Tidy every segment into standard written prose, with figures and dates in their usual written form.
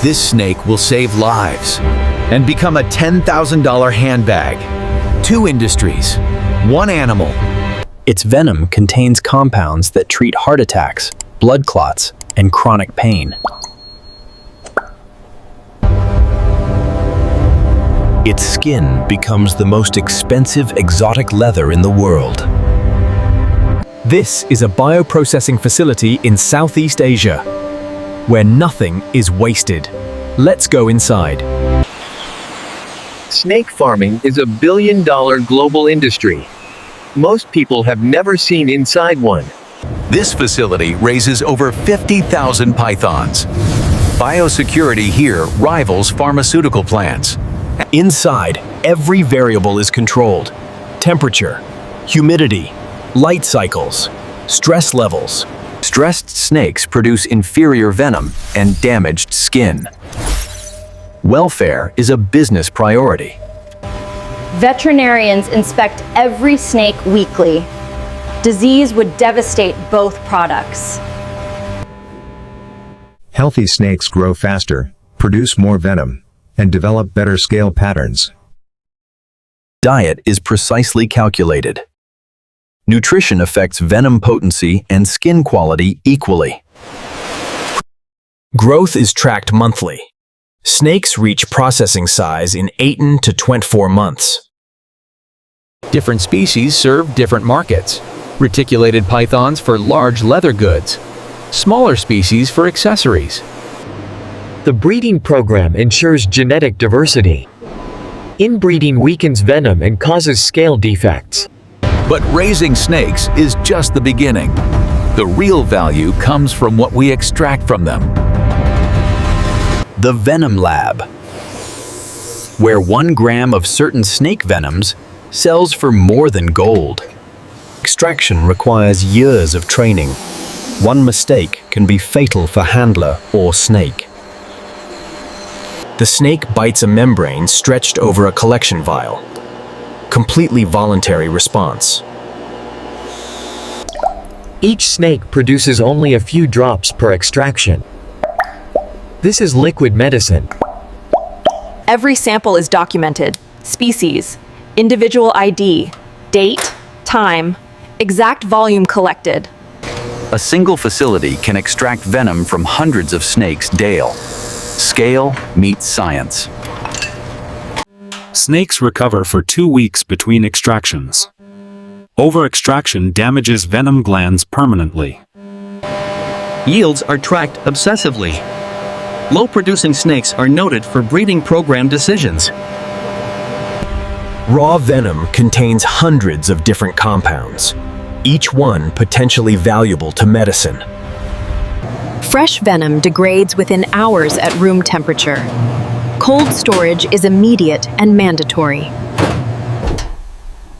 This snake will save lives and become a $10,000 handbag. 2 industries, 1 animal. Its venom contains compounds that treat heart attacks, blood clots, and chronic pain. Its skin becomes the most expensive exotic leather in the world. This is a bioprocessing facility in Southeast Asia, where nothing is wasted. Let's go inside. Snake farming is a billion-dollar global industry. Most people have never seen inside one. This facility raises over 50,000 pythons. Biosecurity here rivals pharmaceutical plants. Inside, every variable is controlled. Temperature, humidity, light cycles, stress levels. Stressed snakes produce inferior venom and damaged skin. Welfare is a business priority. Veterinarians inspect every snake weekly. Disease would devastate both products. Healthy snakes grow faster, produce more venom, and develop better scale patterns. Diet is precisely calculated. Nutrition affects venom potency and skin quality equally. Growth is tracked monthly. Snakes reach processing size in 18 to 24 months. Different species serve different markets. Reticulated pythons for large leather goods. Smaller species for accessories. The breeding program ensures genetic diversity. Inbreeding weakens venom and causes scale defects. But raising snakes is just the beginning. The real value comes from what we extract from them. The Venom Lab, where 1 gram of certain snake venoms sells for more than gold. Extraction requires years of training. One mistake can be fatal for handler or snake. The snake bites a membrane stretched over a collection vial. Completely voluntary response. Each snake produces only a few drops per extraction. This is liquid medicine. Every sample is documented: species, individual ID, date, time, exact volume collected. A single facility can extract venom from hundreds of snakes daily. Scale meets science. Snakes recover for 2 weeks between extractions. Over-extraction damages venom glands permanently. Yields are tracked obsessively. Low-producing snakes are noted for breeding program decisions. Raw venom contains hundreds of different compounds, each one potentially valuable to medicine. Fresh venom degrades within hours at room temperature. Cold storage is immediate and mandatory.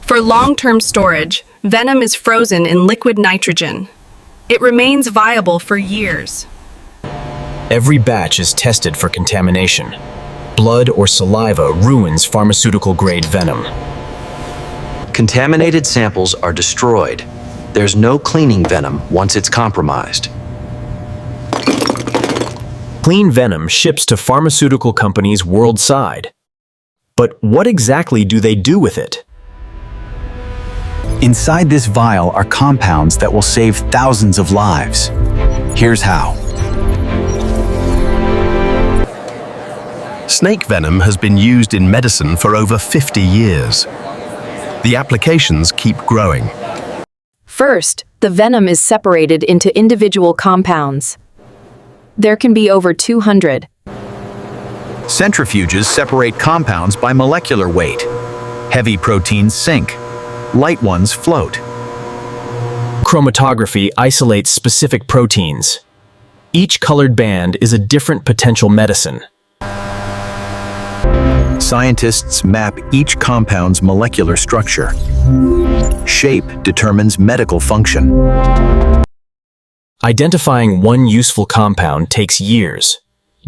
For long-term storage, venom is frozen in liquid nitrogen. It remains viable for years. Every batch is tested for contamination. Blood or saliva ruins pharmaceutical-grade venom. Contaminated samples are destroyed. There's no cleaning venom once it's compromised. Clean venom ships to pharmaceutical companies worldwide. But what exactly do they do with it? Inside this vial are compounds that will save thousands of lives. Here's how. Snake venom has been used in medicine for over 50 years. The applications keep growing. First, the venom is separated into individual compounds. There can be over 200. Centrifuges separate compounds by molecular weight. Heavy proteins sink. Light ones float. Chromatography isolates specific proteins. Each colored band is a different potential medicine. Scientists map each compound's molecular structure. Shape determines medical function. Identifying one useful compound takes years.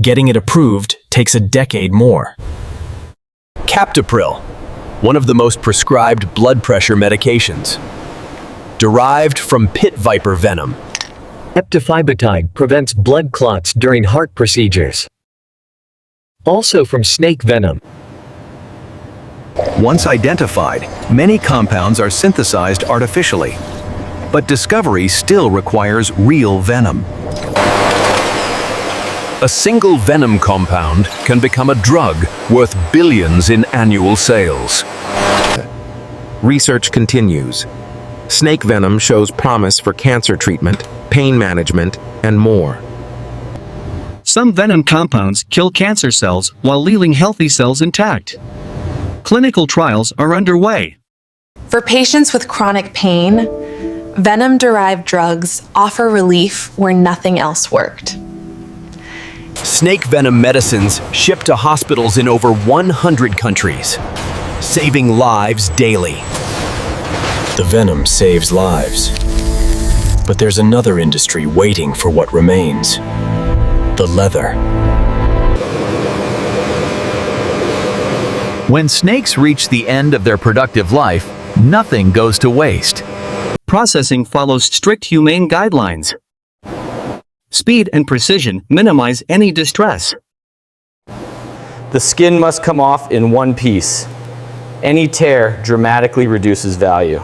Getting it approved takes a decade more. Captopril, one of the most prescribed blood pressure medications. Derived from pit viper venom. Heptafibutide prevents blood clots during heart procedures. also from snake venom. Once identified, many compounds are synthesized artificially. But discovery still requires real venom. A single venom compound can become a drug worth billions in annual sales. Research continues. Snake venom shows promise for cancer treatment, pain management, and more. Some venom compounds kill cancer cells while leaving healthy cells intact. Clinical trials are underway. For patients with chronic pain, venom-derived drugs offer relief where nothing else worked. Snake venom medicines ship to hospitals in over 100 countries, saving lives daily. The venom saves lives. But there's another industry waiting for what remains. The leather. When snakes reach the end of their productive life, nothing goes to waste. Processing follows strict humane guidelines. Speed and precision minimize any distress. The skin must come off in one piece. Any tear dramatically reduces value.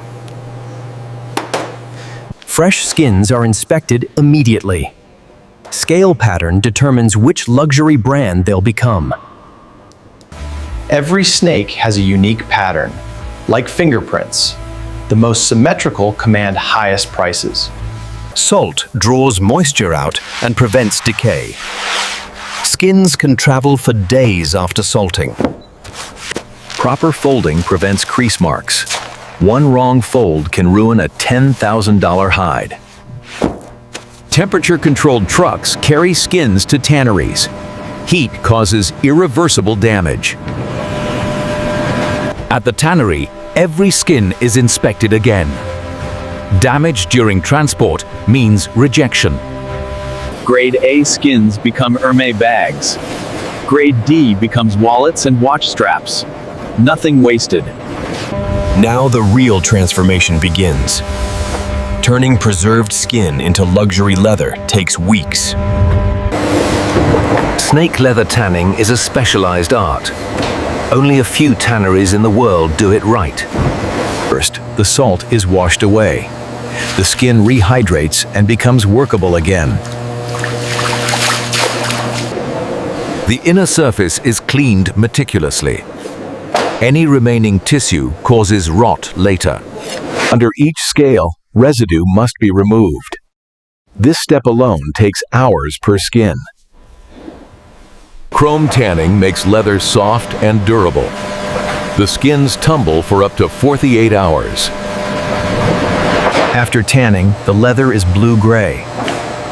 Fresh skins are inspected immediately. Scale pattern determines which luxury brand they'll become. Every snake has a unique pattern. Like fingerprints, the most symmetrical command highest prices. Salt draws moisture out and prevents decay. Skins can travel for days after salting. Proper folding prevents crease marks. One wrong fold can ruin a $10,000 hide. Temperature-controlled trucks carry skins to tanneries. Heat causes irreversible damage. At the tannery, every skin is inspected again. Damage during transport means rejection. Grade A skins become Hermès bags. Grade D becomes wallets and watch straps. Nothing wasted. Now the real transformation begins. Turning preserved skin into luxury leather takes weeks. Snake leather tanning is a specialized art. Only a few tanneries in the world do it right. First, the salt is washed away. The skin rehydrates and becomes workable again. The inner surface is cleaned meticulously. Any remaining tissue causes rot later. Under each scale, residue must be removed. This step alone takes hours per skin. Chrome tanning makes leather soft and durable. The skins tumble for up to 48 hours. After tanning, the leather is blue-gray.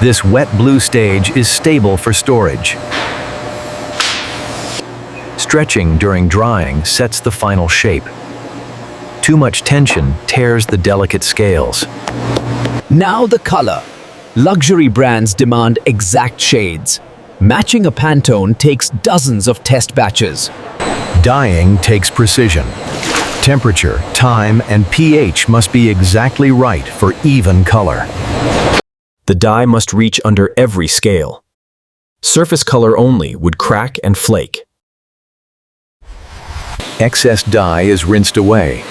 This wet blue stage is stable for storage. Stretching during drying sets the final shape. Too much tension tears the delicate scales. Now the color. Luxury brands demand exact shades. Matching a Pantone takes dozens of test batches. Dyeing takes precision. Temperature, time, and pH must be exactly right for even color. The dye must reach under every scale. Surface color only would crack and flake. Excess dye is rinsed away.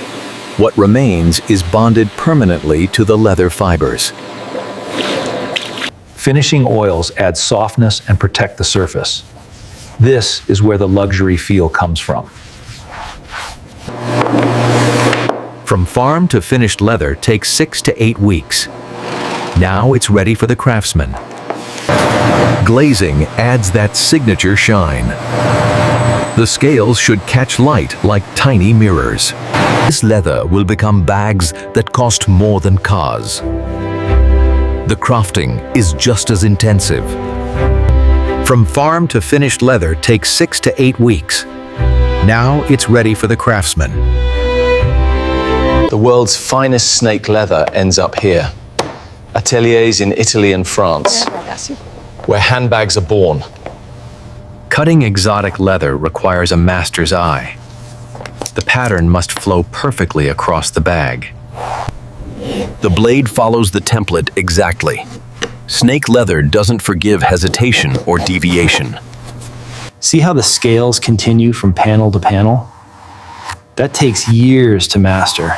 What remains is bonded permanently to the leather fibers. Finishing oils add softness and protect the surface. This is where the luxury feel comes from. From farm to finished leather takes 6 to 8 weeks. Now it's ready for the craftsman. Glazing adds that signature shine. The scales should catch light like tiny mirrors. This leather will become bags that cost more than cars. The crafting is just as intensive. From farm to finished leather takes 6 to 8 weeks. Now it's ready for the craftsman. The world's finest snake leather ends up here. Ateliers in Italy and France, where handbags are born. Cutting exotic leather requires a master's eye. The pattern must flow perfectly across the bag. The blade follows the template exactly. Snake leather doesn't forgive hesitation or deviation. See how the scales continue from panel to panel? That takes years to master.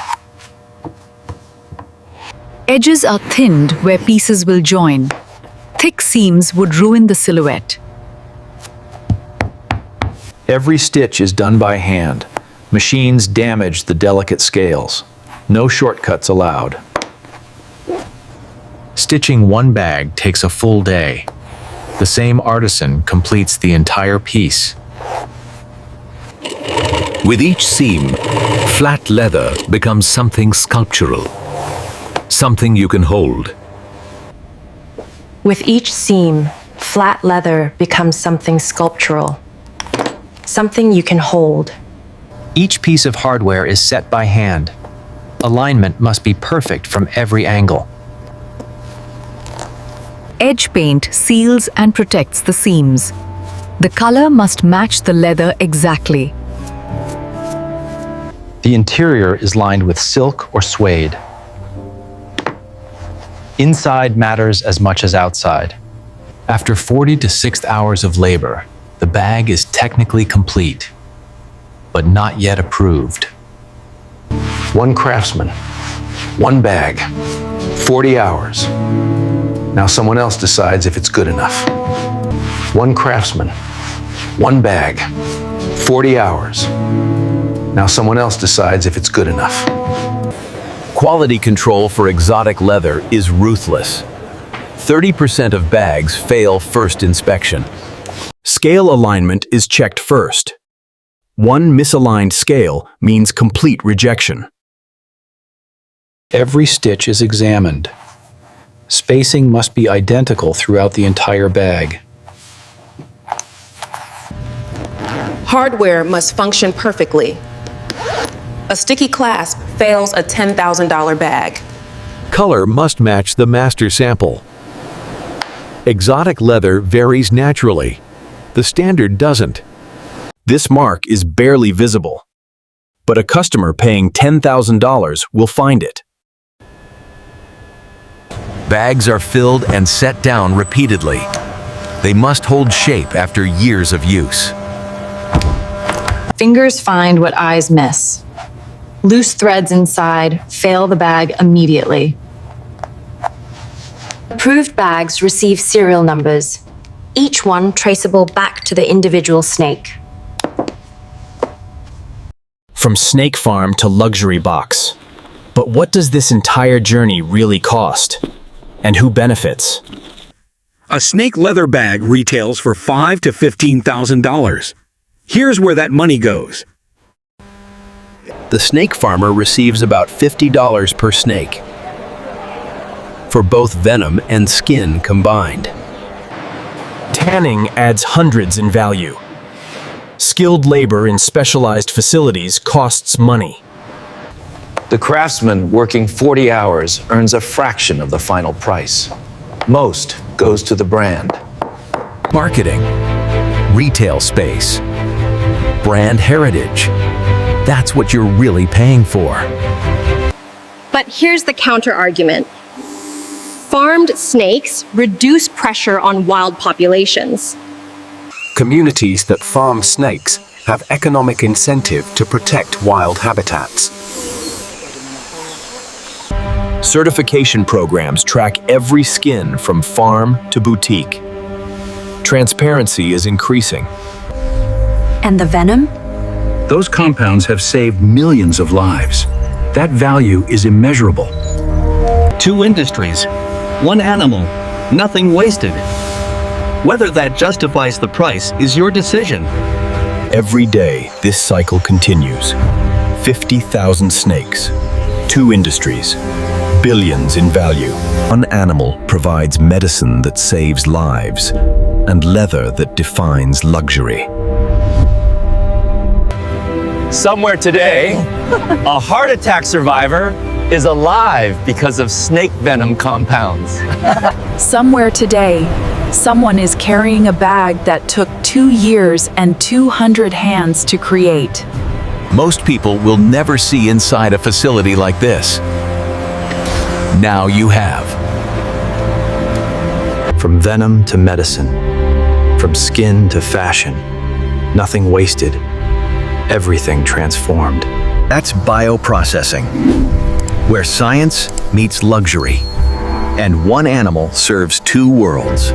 Edges are thinned where pieces will join. Thick seams would ruin the silhouette. Every stitch is done by hand. Machines damage the delicate scales. No shortcuts allowed. Stitching one bag takes a full day. The same artisan completes the entire piece. With each seam, flat leather becomes something sculptural, something you can hold. With each seam, flat leather becomes something sculptural, something you can hold. Each piece of hardware is set by hand. Alignment must be perfect from every angle. Edge paint seals and protects the seams. The color must match the leather exactly. The interior is lined with silk or suede. Inside matters as much as outside. After 40 to 6 hours of labor, the bag is technically complete, but not yet approved. One craftsman, one bag, 40 hours. Now someone else decides if it's good enough. One craftsman, one bag, 40 hours. Now someone else decides if it's good enough. Quality control for exotic leather is ruthless. 30% of bags fail first inspection. Scale alignment is checked first. One misaligned scale means complete rejection. Every stitch is examined. Spacing must be identical throughout the entire bag. Hardware must function perfectly. A sticky clasp fails a $10,000 bag. Color must match the master sample. Exotic leather varies naturally. The standard doesn't. This mark is barely visible, but a customer paying $10,000 will find it. Bags are filled and set down repeatedly. They must hold shape after years of use. Fingers find what eyes miss. Loose threads inside fail the bag immediately. Approved bags receive serial numbers, each one traceable back to the individual snake. From snake farm to luxury box. But what does this entire journey really cost? And who benefits? A snake leather bag retails for $5,000 to $15,000. Here's where that money goes. The snake farmer receives about $50 per snake for both venom and skin combined. Tanning adds hundreds in value. Skilled labor in specialized facilities costs money. The craftsman working 40 hours earns a fraction of the final price. Most goes to the brand. Marketing, retail space, brand heritage. That's what you're really paying for. But here's the counter-argument. Farmed snakes reduce pressure on wild populations. Communities that farm snakes have economic incentive to protect wild habitats. Certification programs track every skin from farm to boutique. Transparency is increasing. And the venom? Those compounds have saved millions of lives. That value is immeasurable. Two industries, one animal, nothing wasted. Whether that justifies the price is your decision. Every day, this cycle continues. 50,000 snakes, 2 industries, billions in value. One animal provides medicine that saves lives, and leather that defines luxury. Somewhere today, a heart attack survivor is alive because of snake venom compounds. Somewhere today, someone is carrying a bag that took 2 years and 200 hands to create. Most people will never see inside a facility like this. Now you have. From venom to medicine, from skin to fashion, Nothing wasted. Everything transformed. That's bioprocessing, where science meets luxury, and one animal serves two worlds.